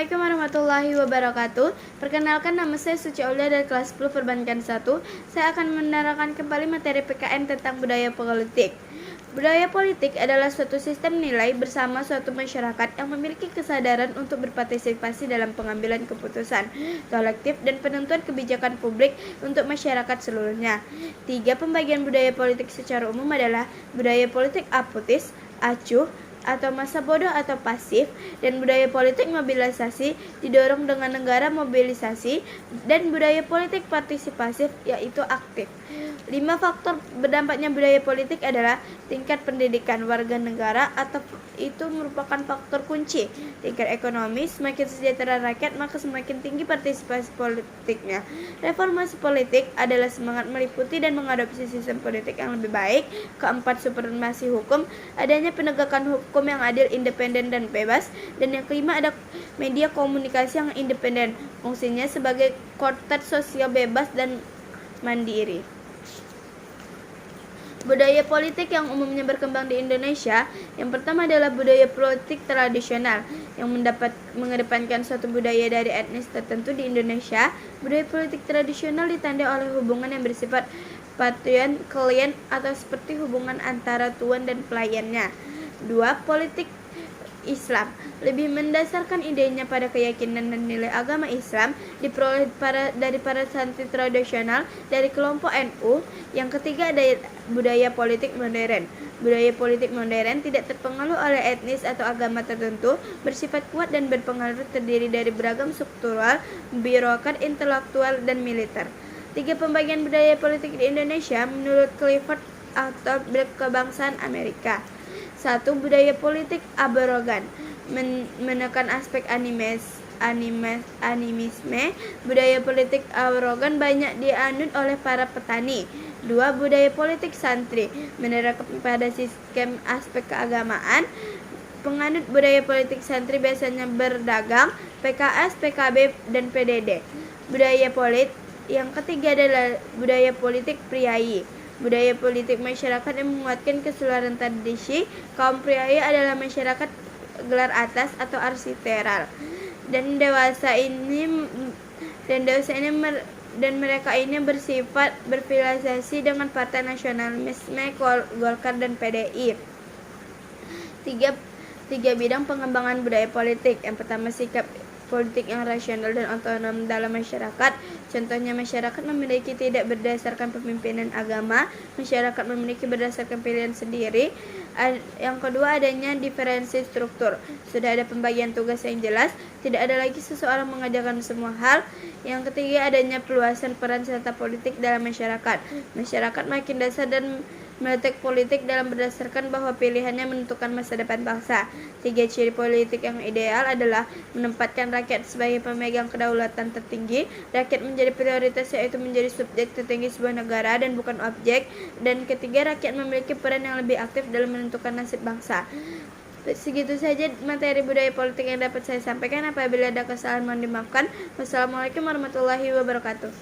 Assalamualaikum warahmatullahi wabarakatuh. Perkenalkan, nama saya Suci Aulia dari kelas 10 Perbankan 1. Saya akan menerangkan kembali materi PKN tentang budaya politik. Budaya politik adalah suatu sistem nilai bersama suatu masyarakat yang memiliki kesadaran untuk berpartisipasi dalam pengambilan keputusan kolektif dan penentuan kebijakan publik untuk masyarakat seluruhnya. 3 pembagian budaya politik secara umum adalah budaya politik apatis, acuh, atau masa bodoh atau pasif, dan budaya politik mobilisasi didorong dengan negara mobilisasi, dan budaya politik partisipasif yaitu aktif. 5 faktor berdampaknya budaya politik adalah tingkat pendidikan warga negara atau itu merupakan faktor kunci. Tingkat ekonomi, semakin sejahtera rakyat maka semakin tinggi partisipasi politiknya. Reformasi politik adalah semangat meliputi dan mengadopsi sistem politik yang lebih baik. 4, supremasi hukum, adanya penegakan hukum yang adil, independen, dan bebas. Dan yang 5, ada media komunikasi yang independen, fungsinya sebagai kotel sosial bebas dan mandiri. Budaya politik yang umumnya berkembang di Indonesia, yang pertama adalah budaya politik tradisional yang mengedepankan suatu budaya dari etnis tertentu di Indonesia. Budaya politik tradisional ditandai oleh hubungan yang bersifat patron klien atau seperti hubungan antara tuan dan pelayannya. 2. Politik Islam lebih mendasarkan idenya pada keyakinan dan nilai agama Islam, diperoleh dari para santri tradisional dari kelompok NU. Yang ketiga ada budaya politik modern. Budaya politik modern tidak terpengaruh oleh etnis atau agama tertentu, bersifat kuat dan berpengaruh, terdiri dari beragam struktural, birokrat, intelektual, dan militer. 3 pembagian budaya politik di Indonesia menurut Clifford atau berkebangsaan Amerika. 1. Budaya politik aborigin menekan aspek animisme. Budaya politik aborigin banyak dianut oleh para petani. 2. Budaya politik santri menerapkan pada sistem aspek keagamaan. Penganut budaya politik santri biasanya berdagang, PKS, PKB, dan PDD. Budaya politik yang ketiga adalah budaya politik priai. Budaya politik masyarakat yang menguatkan keseluruhan tradisi. Kaum priai adalah masyarakat gelar atas atau arsiteral, dan mereka ini bersifat berafiliasi dengan Partai Nasionalisme, Golkar, dan PDI. 3 bidang pengembangan budaya politik. Yang pertama, sikap politik yang rasional dan otonom dalam masyarakat. Contohnya, masyarakat memiliki tidak berdasarkan pemimpinan agama, masyarakat memiliki berdasarkan pilihan sendiri. Yang kedua, adanya diferensi struktur. Sudah ada pembagian tugas yang jelas, tidak ada lagi seseorang mengajarkan semua hal. Yang ketiga, adanya perluasan peran serta politik dalam masyarakat. Masyarakat makin dasar dan meletak politik dalam berdasarkan bahwa pilihannya menentukan masa depan bangsa. 3 ciri politik yang ideal adalah menempatkan rakyat sebagai pemegang kedaulatan tertinggi. Rakyat menjadi prioritas, yaitu menjadi subjek tertinggi sebuah negara dan bukan objek. Dan ketiga, rakyat memiliki peran yang lebih aktif dalam menentukan nasib bangsa. Segitu saja materi budaya politik yang dapat saya sampaikan. Apabila ada kesalahan mohon dimaafkan. Wassalamualaikum warahmatullahi wabarakatuh.